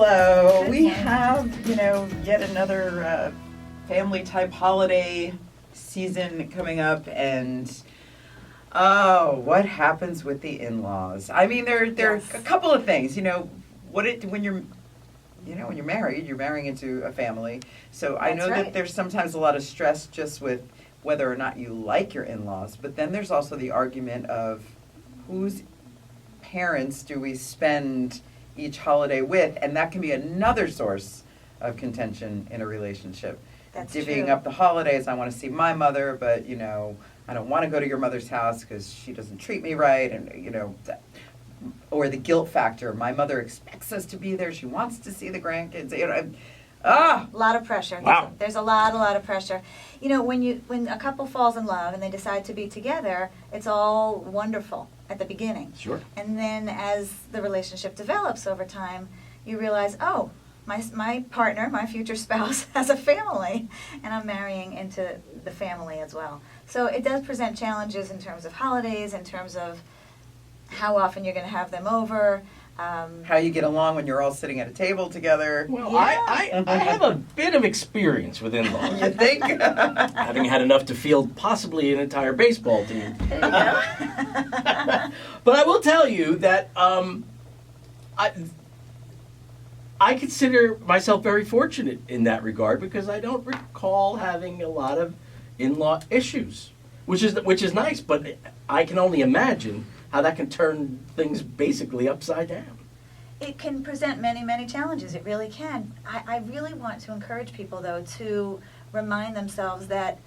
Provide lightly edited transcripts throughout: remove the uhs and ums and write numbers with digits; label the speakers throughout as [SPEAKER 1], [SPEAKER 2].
[SPEAKER 1] Hello. We have, yet another family-type holiday season coming up, and what happens with the in-laws? I mean, there are a couple of things. When you're married, you're marrying into a family. So I know that there's sometimes a lot of stress just with whether or not you like your in-laws, but then there's also the argument of whose parents do we spend each holiday with, and that can be another source of contention in a relationship.
[SPEAKER 2] That's
[SPEAKER 1] Divvying
[SPEAKER 2] true.
[SPEAKER 1] up the holidays, I want to see my mother, but I don't want to go to your mother's house because she doesn't treat me right, and or the guilt factor. My mother expects us to be there. She wants to see the grandkids.
[SPEAKER 2] A lot of pressure.
[SPEAKER 3] Wow.
[SPEAKER 2] There's a lot of pressure. When a couple falls in love and they decide to be together, it's all wonderful at the beginning.
[SPEAKER 3] Sure.
[SPEAKER 2] And then as the relationship develops over time, you realize, oh, my partner, my future spouse, has a family, and I'm marrying into the family as well. So it does present challenges in terms of holidays, in terms of how often you're going to have them over.
[SPEAKER 1] How you get along when you're all sitting at a table together.
[SPEAKER 3] Well,
[SPEAKER 2] Yeah.
[SPEAKER 3] I have a bit of experience with in-laws,
[SPEAKER 1] You think?
[SPEAKER 3] having had enough to field possibly an entire baseball team.
[SPEAKER 2] There you go.
[SPEAKER 3] But I will tell you that I consider myself very fortunate in that regard because I don't recall having a lot of in-law issues, which is nice. But I can only imagine how that can turn things basically upside down.
[SPEAKER 2] It can present many, many challenges. It really can. I really want to encourage people, though, to remind themselves that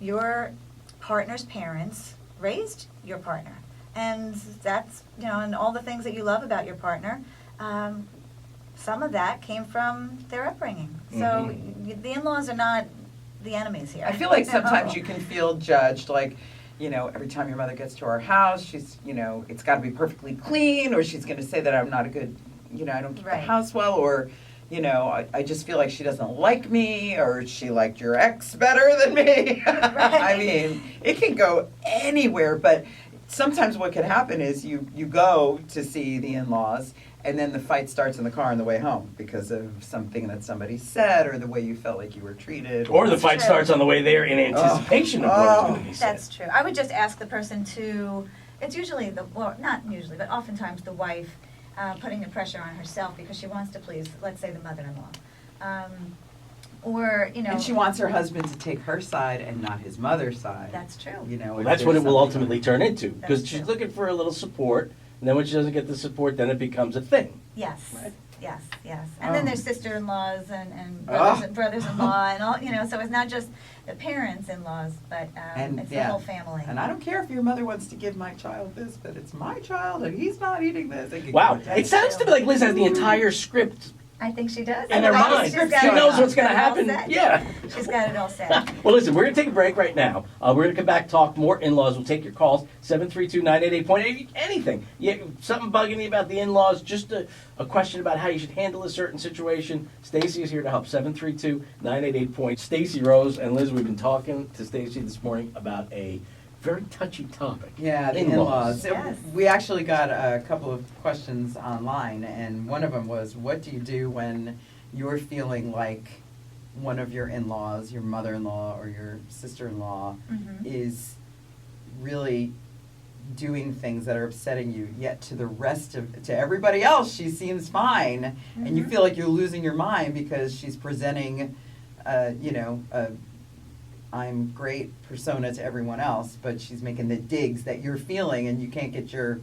[SPEAKER 2] your partner's parents raised your partner. And that's, and all the things that you love about your partner, some of that came from their upbringing. So the in-laws are not the enemies here.
[SPEAKER 1] I feel like sometimes you can feel judged, like, every time your mother gets to our house, she's, it's got to be perfectly clean, or she's going to say that I'm not a good, I don't keep the
[SPEAKER 2] Right.
[SPEAKER 1] house well, or, I just feel like she doesn't like me, or she liked your ex better than me. I mean, it can go anywhere, but sometimes what can happen is you go to see the in-laws, and then the fight starts in the car on the way home because of something that somebody said or the way you felt like you were treated.
[SPEAKER 3] Or the fight
[SPEAKER 2] true.
[SPEAKER 3] starts on the way there in anticipation of what is going to be said.
[SPEAKER 2] That's true. I would just ask the person to, it's usually not usually, but oftentimes the wife putting the pressure on herself because she wants to please, let's say, the mother-in-law.
[SPEAKER 1] And she wants her husband to take her side and not his mother's side.
[SPEAKER 2] That's true.
[SPEAKER 3] Well,
[SPEAKER 1] if
[SPEAKER 3] that's what it
[SPEAKER 1] there's
[SPEAKER 3] will
[SPEAKER 1] something
[SPEAKER 3] ultimately turn into because
[SPEAKER 2] That's
[SPEAKER 3] she's
[SPEAKER 2] true.
[SPEAKER 3] looking for a little support, and then when she doesn't get the support, then it becomes a thing.
[SPEAKER 2] Yes,
[SPEAKER 3] Right.
[SPEAKER 2] yes. And then
[SPEAKER 1] Oh.
[SPEAKER 2] there's sister-in-laws and
[SPEAKER 1] Oh.
[SPEAKER 2] brothers-in-law and all, so it's not just the parents-in-laws, but
[SPEAKER 1] And,
[SPEAKER 2] it's
[SPEAKER 1] yeah.
[SPEAKER 2] the whole family.
[SPEAKER 1] And I don't care if your mother wants to give my child this, but it's my child and he's not eating this. It could
[SPEAKER 3] Wow,
[SPEAKER 1] go
[SPEAKER 3] it sounds to me like Liz has the entire script
[SPEAKER 2] I think she does.
[SPEAKER 3] in her
[SPEAKER 2] I think
[SPEAKER 3] mind.
[SPEAKER 2] she's got
[SPEAKER 3] She
[SPEAKER 2] it-
[SPEAKER 3] knows what's
[SPEAKER 2] she's
[SPEAKER 3] going to
[SPEAKER 2] got it all
[SPEAKER 3] happen.
[SPEAKER 2] set.
[SPEAKER 3] Yeah.
[SPEAKER 2] She's got it all set.
[SPEAKER 3] Well, listen, we're going to take a break right now. We're going to come back, talk more in-laws. We'll take your calls, 732-988-point. Anything. Something bugging you about the in-laws, just a question about how you should handle a certain situation. Stacy is here to help, 732-988-point. Stacey Rose and Liz, we've been talking to Stacy this morning about a very touchy topic.
[SPEAKER 1] Yeah, the
[SPEAKER 3] In-laws.
[SPEAKER 1] in-laws.
[SPEAKER 2] Yes.
[SPEAKER 1] We actually got a couple of questions online, and one of them was, what do you do when you're feeling like one of your in-laws, your mother-in-law or your sister-in-law, is really doing things that are upsetting you, yet to everybody else she seems fine, and you feel like you're losing your mind because she's presenting I'm great persona to everyone else, but she's making the digs that you're feeling, and you can't get your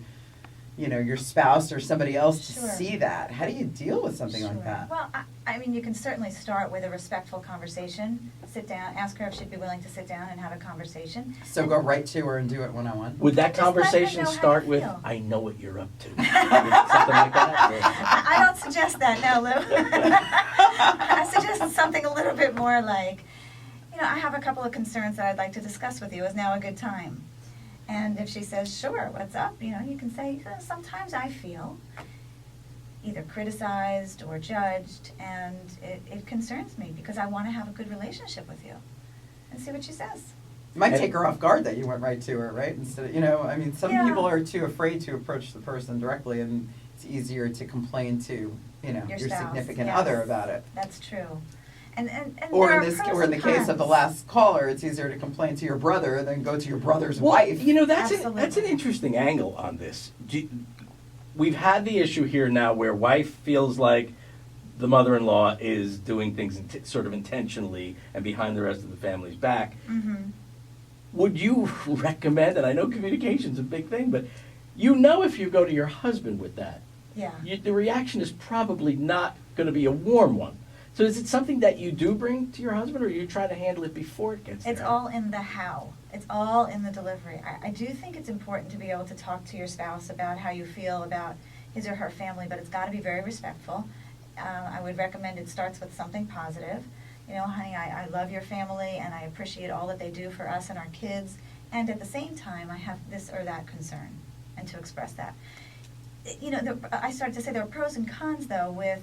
[SPEAKER 1] spouse or somebody else to
[SPEAKER 2] Sure.
[SPEAKER 1] see that. How do you deal with something like
[SPEAKER 2] Sure.
[SPEAKER 1] that?
[SPEAKER 2] Well, I mean, you can certainly start with a respectful conversation. Sit down, ask her if she'd be willing to sit down and have a conversation.
[SPEAKER 1] So go right to her and do it one-on-one?
[SPEAKER 3] Would that
[SPEAKER 2] Just let her
[SPEAKER 3] conversation
[SPEAKER 2] know how
[SPEAKER 3] start
[SPEAKER 2] you
[SPEAKER 3] with,
[SPEAKER 2] feel.
[SPEAKER 3] I know what you're up to? Something like that?
[SPEAKER 2] I don't suggest that, no, Lou. I suggest something a little bit more like, I have a couple of concerns that I'd like to discuss with you. Is now a good time? And if she says, sure, what's up? You can say, sometimes I feel either criticized or judged, and it concerns me because I want to have a good relationship with you. And see what she says.
[SPEAKER 1] It might take her off guard that you went right to her, right? Instead of, some
[SPEAKER 2] Yeah.
[SPEAKER 1] people are too afraid to approach the person directly, and it it's easier to complain to, your
[SPEAKER 2] spouse,
[SPEAKER 1] significant
[SPEAKER 2] yes.
[SPEAKER 1] other about it.
[SPEAKER 2] That's true. And
[SPEAKER 1] Or
[SPEAKER 2] there
[SPEAKER 1] in
[SPEAKER 2] are
[SPEAKER 1] this,
[SPEAKER 2] pros
[SPEAKER 1] or in the
[SPEAKER 2] and
[SPEAKER 1] case of the
[SPEAKER 2] cons.
[SPEAKER 1] last caller, it's easier to complain to your brother than go to your brother's
[SPEAKER 3] Well,
[SPEAKER 1] wife.
[SPEAKER 3] that's an
[SPEAKER 2] Absolutely.
[SPEAKER 3] interesting angle on this. We've had the issue here now where wife feels like the mother-in-law is doing things sort of intentionally and behind the rest of the family's back.
[SPEAKER 2] Mm-hmm.
[SPEAKER 3] Would you recommend, and I know communication's a big thing, but if you go to your husband with that,
[SPEAKER 2] Yeah.
[SPEAKER 3] the reaction is probably not going to be a warm one. So is it something that you do bring to your husband, or you try to handle it before it gets there?
[SPEAKER 2] It's all in the how. It's all in the delivery. I do think it's important to be able to talk to your spouse about how you feel about his or her family, but it's got to be very respectful. I would recommend it starts with something positive. Honey, I love your family and I appreciate all that they do for us and our kids. And at the same time, I have this or that concern, and to express that. I started to say there are pros and cons, though, with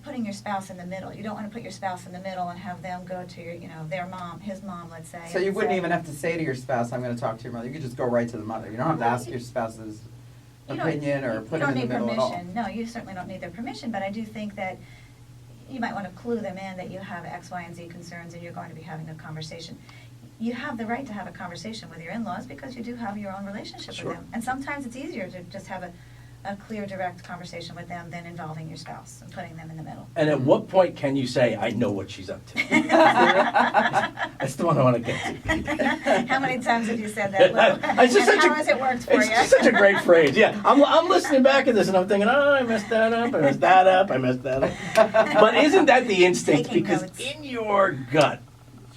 [SPEAKER 2] putting your spouse in the middle. You don't want to put your spouse in the middle and have them go to your, their mom, his mom, let's say.
[SPEAKER 1] So you
[SPEAKER 2] and
[SPEAKER 1] wouldn't
[SPEAKER 2] say,
[SPEAKER 1] even have to say to your spouse, I'm going to talk to your mother. You could just go right to the mother. You don't have to ask your spouse's
[SPEAKER 2] You don't-
[SPEAKER 1] opinion or put
[SPEAKER 2] you
[SPEAKER 1] them in the
[SPEAKER 2] don't
[SPEAKER 1] middle
[SPEAKER 2] need
[SPEAKER 1] at all.
[SPEAKER 2] permission. No, you certainly don't need their permission, but I do think that you might want to clue them in that you have X, Y, and Z concerns and you're going to be having a conversation. You have the right to have a conversation with your in-laws because you do have your own relationship
[SPEAKER 3] Sure.
[SPEAKER 2] with them. And sometimes it's easier to just have a clear, direct conversation with them than involving your spouse and putting them in the middle.
[SPEAKER 3] And at what point can you say, I know what she's up to? That's the one I want to get to.
[SPEAKER 2] How many times have you said that, Lou?
[SPEAKER 3] It's just
[SPEAKER 2] And
[SPEAKER 3] such
[SPEAKER 2] how has it worked for
[SPEAKER 3] It's
[SPEAKER 2] you?
[SPEAKER 3] just such a great phrase. Yeah, I'm listening back at this and I'm thinking, oh, I messed that up, I messed that up, I messed that up. But isn't that the instinct?
[SPEAKER 2] Taking
[SPEAKER 3] Because
[SPEAKER 2] notes.
[SPEAKER 3] in your gut,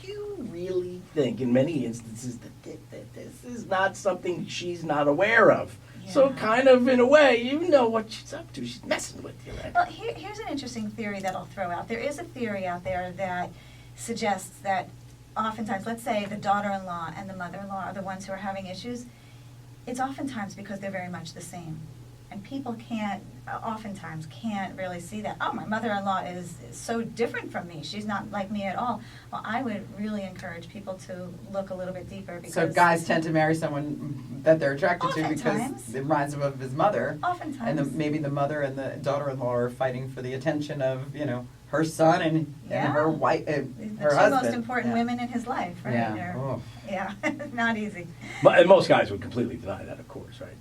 [SPEAKER 3] you really think in many instances that this is not something she's not aware of. So
[SPEAKER 2] Yeah.
[SPEAKER 3] kind of in a way, you know what she's up to. She's messing with you, right?
[SPEAKER 2] Well, here's an interesting theory that I'll throw out. There is a theory out there that suggests that oftentimes, let's say the daughter-in-law and the mother-in-law are the ones who are having issues. It's oftentimes because they're very much the same. And people oftentimes can't really see that. Oh, my mother-in-law is so different from me. She's not like me at all. Well, I would really encourage people to look a little bit deeper because...
[SPEAKER 1] So guys tend to marry someone that they're attracted to because
[SPEAKER 2] Oftentimes.
[SPEAKER 1] it reminds them of his mother.
[SPEAKER 2] Oftentimes.
[SPEAKER 1] And maybe the mother and the daughter-in-law are fighting for the attention of, her son and her wife,
[SPEAKER 2] the
[SPEAKER 1] her
[SPEAKER 2] two
[SPEAKER 1] husband.
[SPEAKER 2] most important
[SPEAKER 1] Yeah.
[SPEAKER 2] women in his life, right?
[SPEAKER 1] Yeah.
[SPEAKER 2] Or-
[SPEAKER 1] Oh.
[SPEAKER 2] Yeah, not easy.
[SPEAKER 3] And most guys would completely deny that, of course, right?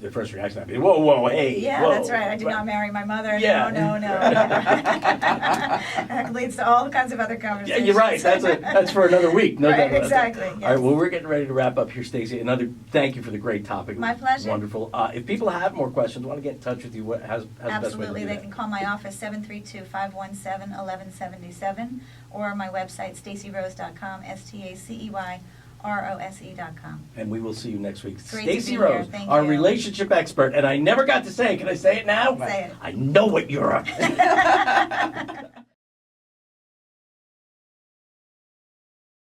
[SPEAKER 3] Their first reaction would be, whoa, whoa, hey,
[SPEAKER 2] Yeah,
[SPEAKER 3] whoa.
[SPEAKER 2] that's right. I did not marry my mother.
[SPEAKER 3] Yeah.
[SPEAKER 2] No. That leads to all kinds of other
[SPEAKER 3] Yeah,
[SPEAKER 2] conversations.
[SPEAKER 3] you're right. That's for another week. No
[SPEAKER 2] Right,
[SPEAKER 3] doubt about that.
[SPEAKER 2] exactly,
[SPEAKER 3] All right.
[SPEAKER 2] yes.
[SPEAKER 3] Well, we're getting ready to wrap up here, Stacey. Thank you for the great topic.
[SPEAKER 2] My pleasure.
[SPEAKER 3] Wonderful. If people have more questions, want to get in touch with you, how's the best way to
[SPEAKER 2] Absolutely.
[SPEAKER 3] do
[SPEAKER 2] They
[SPEAKER 3] that?
[SPEAKER 2] can call my office, 732-517-1177, or my website, staceyrose.com, STACEYROSE.com.
[SPEAKER 3] And we will see you next week.
[SPEAKER 2] Great to be
[SPEAKER 3] Stacey
[SPEAKER 2] here.
[SPEAKER 3] Rose,
[SPEAKER 2] Thank
[SPEAKER 3] our
[SPEAKER 2] you.
[SPEAKER 3] relationship expert. And I never got to say it. Can I say it now?
[SPEAKER 2] Say it.
[SPEAKER 3] I know what you're up to.